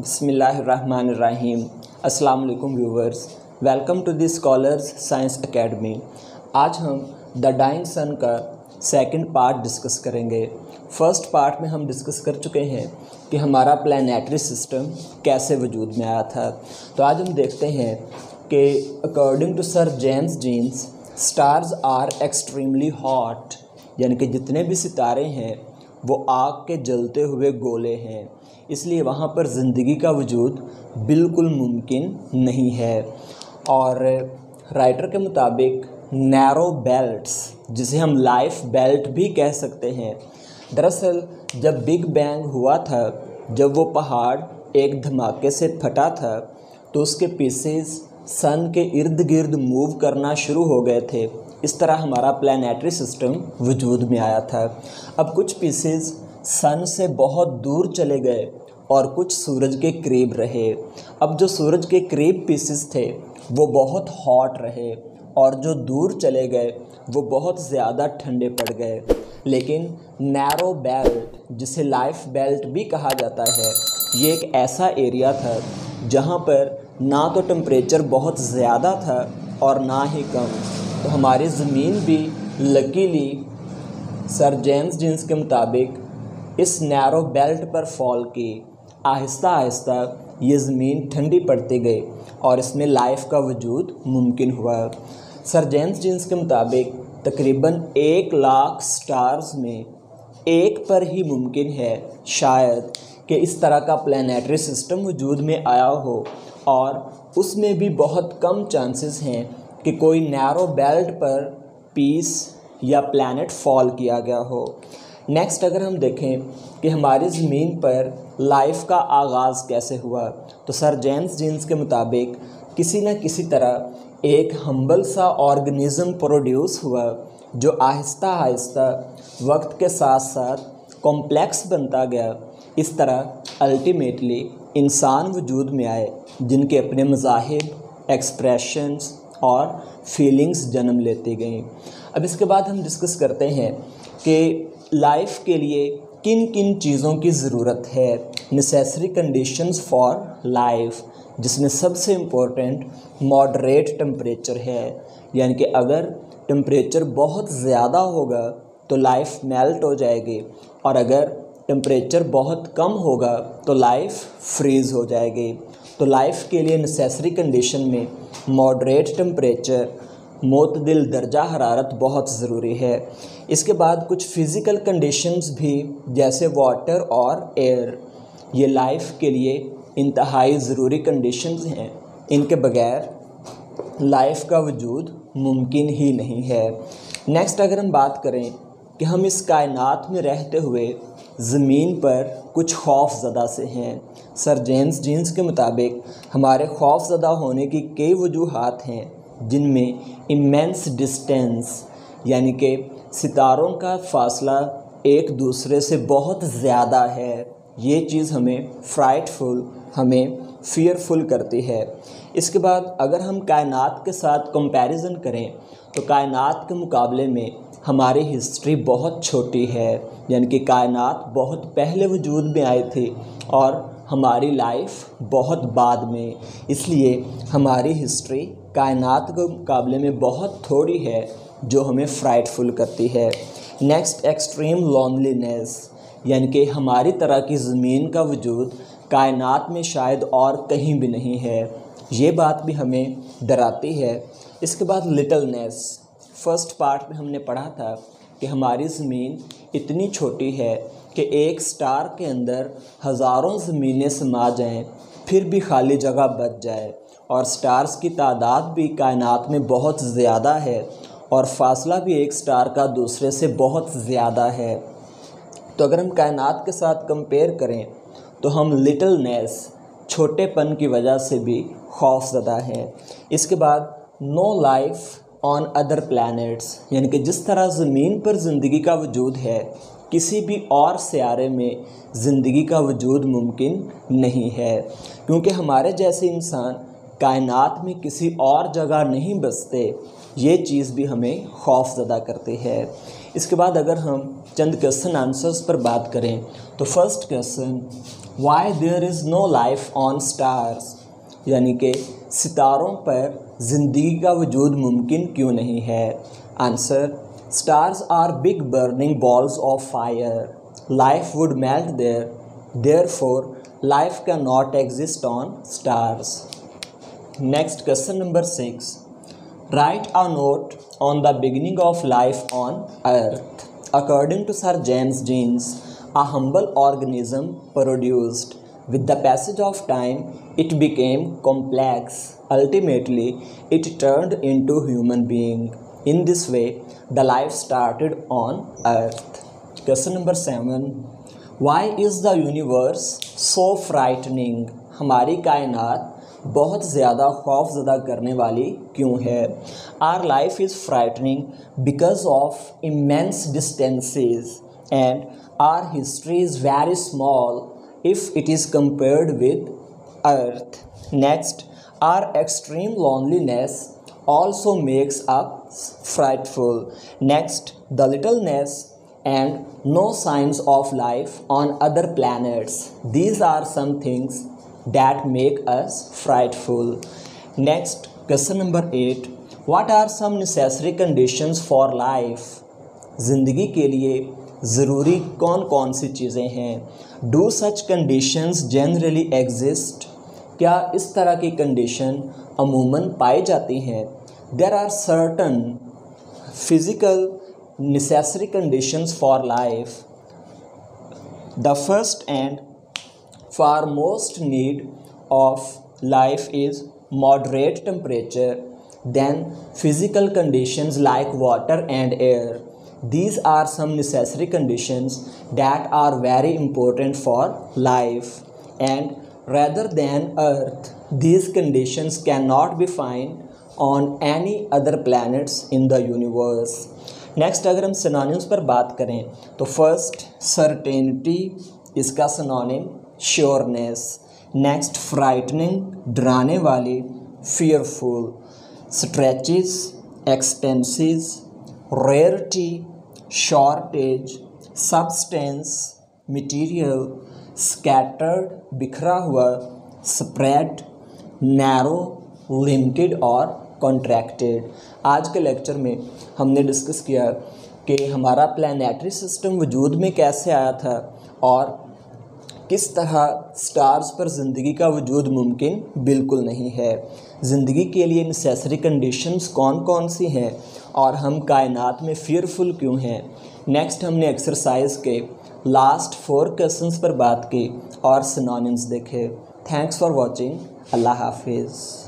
बिस्मिल्लाहिर्रहमानिर्रहीम। अस्सलाम वालेकुम viewers, welcome to the scholars science academy. आज हम द डाइंग सन का सेकंड पार्ट डिस्कस करेंगे। फर्स्ट पार्ट में हम डिस्कस कर चुके हैं कि हमारा प्लैनेटरी सिस्टम कैसे वजूद में आया था। तो आज हम देखते हैं कि according to sir James Jeans stars are extremely hot, यानी कि जितने भी सितारे हैं वो आग के जलते हुए गोले हैं, इसलिए वहाँ पर ज़िंदगी का वजूद बिल्कुल मुमकिन नहीं है। और राइटर के मुताबिक नैरो बेल्ट्स, जिसे हम लाइफ बेल्ट भी कह सकते हैं, दरअसल जब बिग बैंग हुआ था, जब वो पहाड़ एक धमाके से फटा था तो उसके पीसेस सन के इर्द गिर्द मूव करना शुरू हो गए थे। इस तरह हमारा प्लैनेटरी सिस्टम वजूद में आया था। अब कुछ पीसेस सन से बहुत दूर चले गए और कुछ सूरज के करीब रहे। अब जो सूरज के करीब पीसेस थे वो बहुत हॉट रहे और जो दूर चले गए वो बहुत ज़्यादा ठंडे पड़ गए। लेकिन नैरो बेल्ट, जिसे लाइफ बेल्ट भी कहा जाता है, ये एक ऐसा एरिया था जहाँ पर ना तो टेम्परेचर बहुत ज़्यादा था और ना ही कम। तो हमारी ज़मीन भी लकीली सर जेम्स जीन्स के मुताबिक इस नैरो बेल्ट पर फॉल की। आहिस्ता आहिस्ता ये ज़मीन ठंडी पड़ती गई और इसमें लाइफ का वजूद मुमकिन हुआ। सर जेम्स जीन्स के मुताबिक तकरीबन 1,00,000 स्टार्स में एक पर ही मुमकिन है शायद कि इस तरह का प्लैनेटरी सिस्टम वजूद में आया हो, और उसमें भी बहुत कम चांसेस हैं कि कोई नैरो बेल्ट पर पीस या प्लैनेट फॉल किया गया हो। नेक्स्ट अगर हम देखें कि हमारी ज़मीन पर लाइफ का आगाज़ कैसे हुआ, तो सर जेम्स जीन्स के मुताबिक किसी न किसी तरह एक हम्बल सा ऑर्गेनिज़म प्रोड्यूस हुआ जो आहिस्ता आहिस्ता वक्त के साथ साथ कॉम्प्लेक्स बनता गया। इस तरह अल्टीमेटली इंसान वजूद में आए जिनके अपने मज़ाहिब, एक्सप्रेशंस और फीलिंग्स जन्म लेती गईं। अब इसके बाद हम डिस्कस करते हैं कि लाइफ के लिए किन किन चीज़ों की ज़रूरत है, नेसेसरी कंडीशंस फॉर लाइफ, जिसमें सबसे इम्पोर्टेंट मॉडरेट टेम्परेचर है। यानी कि अगर टेम्परेचर बहुत ज़्यादा होगा तो लाइफ मेल्ट हो जाएगी, और अगर टेम्परेचर बहुत कम होगा तो लाइफ फ्रीज़ हो जाएगी। तो लाइफ के लिए नेसेसरी कंडीशन में मॉडरेट टेम्परेचर, मोतदिल दर्जा हरारत बहुत ज़रूरी है। इसके बाद कुछ फ़िज़िकल कंडीशंस भी, जैसे वाटर और एयर, ये लाइफ के लिए इंतहाई ज़रूरी कंडीशंस हैं। इनके बगैर लाइफ का वजूद मुमकिन ही नहीं है। नेक्स्ट अगर हम बात करें कि हम इस कायनात में रहते हुए ज़मीन पर कुछ खौफज़दा से हैं। सर जेम्स जीन्स के मुताबिक हमारे खौफज़दा होने की कई वजूहात हैं, जिनमें इमेंस डिस्टेंस, यानी कि सितारों का फ़ासला एक दूसरे से बहुत ज़्यादा है। ये चीज़ हमें फ्राइटफुल, हमें फियरफुल करती है। इसके बाद अगर हम कायनात के साथ कंपैरिजन करें तो कायनात के मुकाबले में हमारी हिस्ट्री बहुत छोटी है, यानी कि कायनात बहुत पहले वजूद में आई थी और हमारी लाइफ बहुत बाद में। इसलिए हमारी हिस्ट्री कायनात के मुकाबले में बहुत थोड़ी है, जो हमें फ्राइटफुल करती है। नेक्स्ट, एक्सट्रीम लोनलीनेस, यानी कि हमारी तरह की ज़मीन का वजूद कायनात में शायद और कहीं भी नहीं है। ये बात भी हमें डराती है। इसके बाद लिटलनेस, फर्स्ट पार्ट में हमने पढ़ा था कि हमारी ज़मीन इतनी छोटी है कि एक स्टार के अंदर हज़ारों ज़मीनें समा जाएं फिर भी खाली जगह बच जाए, और स्टार्स की तादाद भी कायनात में बहुत ज़्यादा है और फ़ासला भी एक स्टार का दूसरे से बहुत ज़्यादा है। तो अगर हम कायनात के साथ कंपेयर करें तो हम लिटलनेस, छोटेपन की वजह से भी खौफज़दा हैं। इसके बाद no life on other planets, यानी कि जिस तरह ज़मीन पर ज़िंदगी का वजूद है, किसी भी और सियारे में ज़िंदगी का वजूद मुमकिन नहीं है, क्योंकि हमारे जैसे इंसान कायनात में किसी और जगह नहीं बसते। ये चीज़ भी हमें खौफज़दा करती है। इसके बाद अगर हम चंद क्वेश्चन आंसर्स पर बात करें तो first question, why there is no life on stars, यानी कि सितारों पर ज़िंदगी का वजूद मुमकिन क्यों नहीं है। Answer, stars are big burning balls of fire, life would melt there, therefore life can not exist on stars. Next question number 6, write a note on the beginning of life on earth. According to Sir James Jeans, a humble organism produced. With the passage of time, it became complex. Ultimately, it turned into human being. In this way, the life started on earth. Question number 7. Why is the universe so frightening? हमारी कायनात बहुत ज़्यादा खौफज़दा करने वाली क्यों है। Our life is frightening because of immense distances and our history is very small if it is compared with earth. Next, our extreme loneliness also makes us frightful. Next, the littleness and no signs of life on other planets. These are some things that make us frightful. Next, question number 8. What are some necessary conditions for life? ज़िंदगी के लिए ज़रूरी कौन कौन सी चीज़ें हैं? Do such conditions generally exist? क्या इस तरह की कंडीशन अमूमन पाई जाती हैं? There are certain physical necessary conditions for life. The first and foremost need of life is moderate temperature, then physical conditions like water and air. These are some necessary conditions that are very important for life, and rather than earth, these conditions cannot be found on any other planets in the universe. Next, अगर हम synonyms पर बात करें तो first, certainty, इसका synonym sureness. Next, frightening, डराने वाली, fearful. Stretches, expanses, rarity, shortage, substance, material, scattered, बिखरा हुआ, स्प्रेड, नैरो, लिमिटेड और कॉन्ट्रैक्टेड। आज के लेक्चर में हमने डिस्कस किया कि हमारा प्लैनेटरी सिस्टम वजूद में कैसे आया था और किस तरह स्टार्स पर ज़िंदगी का वजूद मुमकिन बिल्कुल नहीं है। ज़िंदगी के लिए नेसेसरी कंडीशंस कौन कौन सी हैं और हम कायनात में फियरफुल क्यों हैं। नेक्स्ट, हमने एक्सरसाइज के लास्ट 4 क्वेश्चंस पर बात की और सिनोनिम्स देखे। Thanks for watching. अल्लाह हाफिज़।